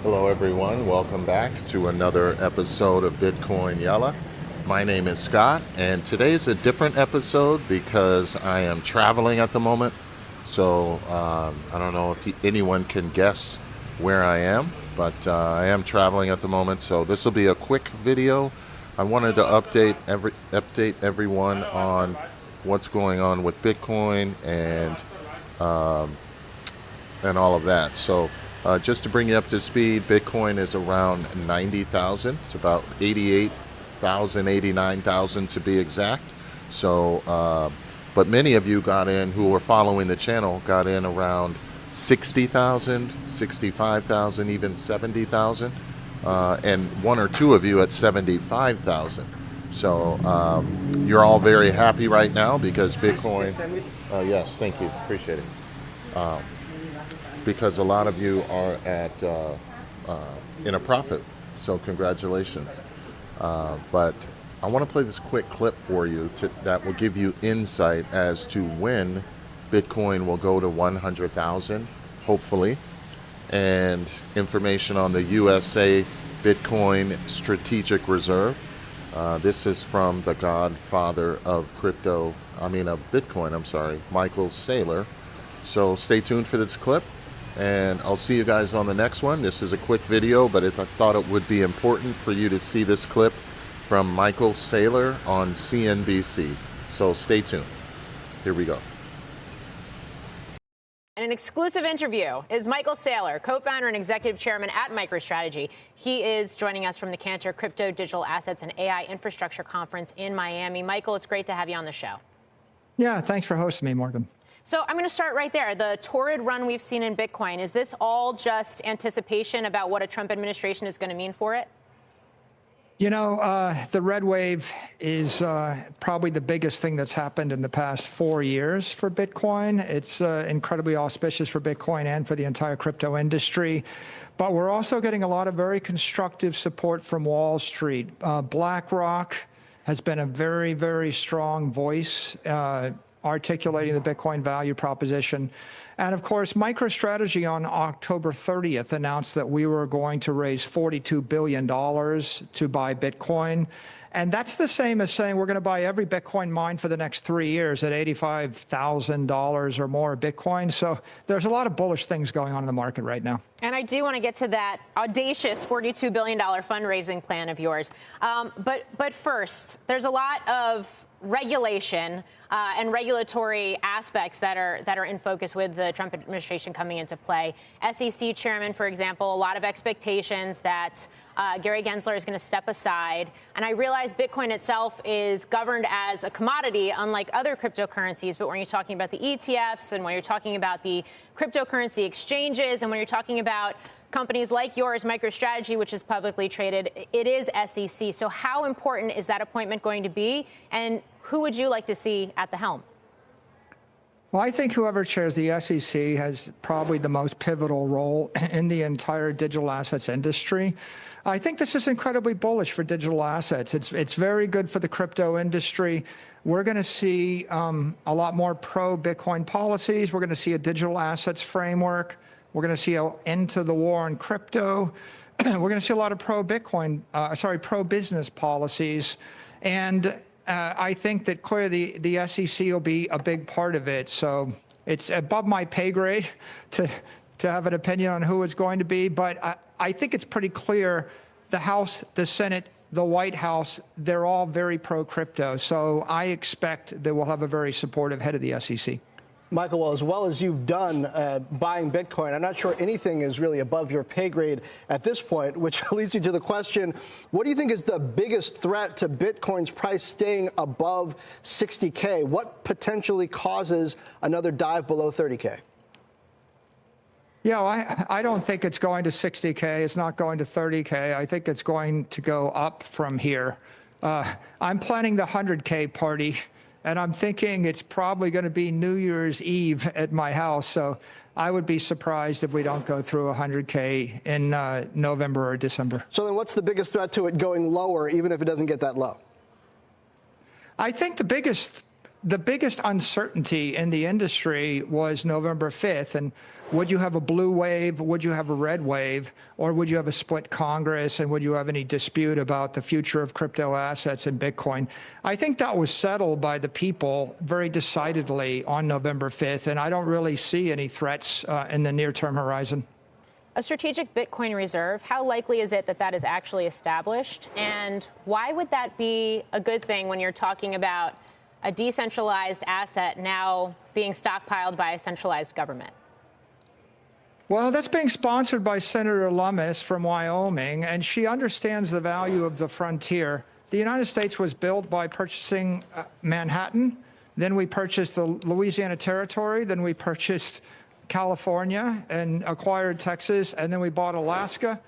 Hello everyone, welcome back to another episode of Bitcoin Yala. My name is Scott, and today's a different episode because I am traveling at the moment. So I don't know if anyone can guess where I am, but I am traveling at the moment. So this will be a quick video. I wanted to update everyone on what's going on with Bitcoin and all of that. So just to bring you up to speed, Bitcoin is around 90,000. It's about 88,000, 89,000 to be exact. So, but many of you got in who were following the channel, got in around 60,000, 65,000, even 70,000. And one or two of you at 75,000. So you're all very happy right now because Bitcoin, yes, thank you, appreciate it. Because a lot of you are at in a profit, so congratulations. But I want to play this quick clip for you that will give you insight as to when Bitcoin will go to 100,000, hopefully, and information on the USA Bitcoin Strategic Reserve. This is from the godfather of Bitcoin, Michael Saylor. So stay tuned for this clip. And I'll see you guys on the next one. This is a quick video, but I thought it would be important for you to see this clip from Michael Saylor on CNBC. So stay tuned. Here we go. In an exclusive interview is Michael Saylor, co-founder and executive chairman at MicroStrategy. He is joining us from the Cantor Crypto, Digital Assets, and AI Infrastructure Conference in Miami. Michael, it's great to have you on the show. Yeah, thanks for hosting me, Morgan. So I'm going to start right there. The torrid run we've seen in Bitcoin, is this all just anticipation about what a Trump administration is going to mean for it? You know, the red wave is probably the biggest thing that's happened in the past 4 years for Bitcoin. It's incredibly auspicious for Bitcoin and for the entire crypto industry. But we're also getting a lot of very constructive support from Wall Street. BlackRock has been a very, very strong voice articulating the Bitcoin value proposition. And of course, MicroStrategy on October 30th announced that we were going to raise $42 billion to buy Bitcoin. And that's the same as saying we're going to buy every Bitcoin mine for the next 3 years at $85,000 or more Bitcoin. So there's a lot of bullish things going on in the market right now. And I do want to get to that audacious $42 billion fundraising plan of yours. But first, there's a lot of regulation and regulatory aspects that are in focus with the Trump administration coming into play. SEC chairman, for example, a lot of expectations that Gary Gensler is going to step aside. And I realize Bitcoin itself is governed as a commodity, unlike other cryptocurrencies. But when you're talking about the ETFs and when you're talking about the cryptocurrency exchanges and when you're talking about companies like yours, MicroStrategy, which is publicly traded, it is SEC. So how important is that appointment going to be? And who would you like to see at the helm? Well, I think whoever chairs the SEC has probably the most pivotal role in the entire digital assets industry. I think this is incredibly bullish for digital assets. It's very good for the crypto industry. We're going to see a lot more pro-Bitcoin policies. We're going to see a digital assets framework. We're going to see an end to the war on crypto. We're going to see a lot of pro-business policies. And I think that clearly the SEC will be a big part of it. So it's above my pay grade to have an opinion on who it's going to be. But I think it's pretty clear the House, the Senate, the White House, they're all very pro-crypto. So I expect that we'll have a very supportive head of the SEC. Michael, well as you've done buying Bitcoin, I'm not sure anything is really above your pay grade at this point, which leads you to the question, what do you think is the biggest threat to Bitcoin's price staying above 60K? What potentially causes another dive below 30K? Yeah, I don't think it's going to 60K. It's not going to 30K. I think it's going to go up from here. I'm planning the 100K party. And I'm thinking it's probably going to be New Year's Eve at my house. So I would be surprised if we don't go through 100K in November or December. So then what's the biggest threat to it going lower, even if it doesn't get that low? I think the biggest the biggest uncertainty in the industry was November 5th. And would you have a blue wave? Would you have a red wave? Or would you have a split Congress? And would you have any dispute about the future of crypto assets and Bitcoin? I think that was settled by the people very decidedly on November 5th. And I don't really see any threats in the near-term horizon. A strategic Bitcoin reserve, how likely is it that that is actually established? And why would that be a good thing when you're talking about a decentralized asset now being stockpiled by a centralized government? Well, that's being sponsored by Senator Lummis from Wyoming, and she understands the value of the frontier. The United States was built by purchasing Manhattan, then we purchased the Louisiana Territory, then we purchased California and acquired Texas, and then we bought Alaska.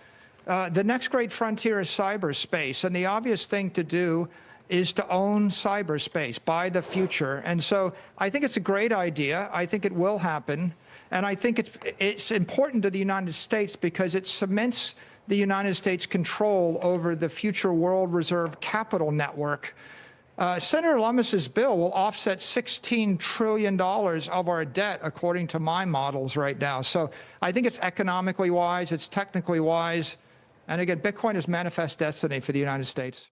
The next great frontier is cyberspace, and the obvious thing to do is to own cyberspace, buy the future. And so I think it's a great idea. I think it will happen. And I think it's important to the United States because it cements the United States' control over the future world reserve capital network. Senator Lummis's bill will offset $16 trillion of our debt, according to my models right now. So I think it's economically wise, it's technically wise. And again, Bitcoin is manifest destiny for the United States.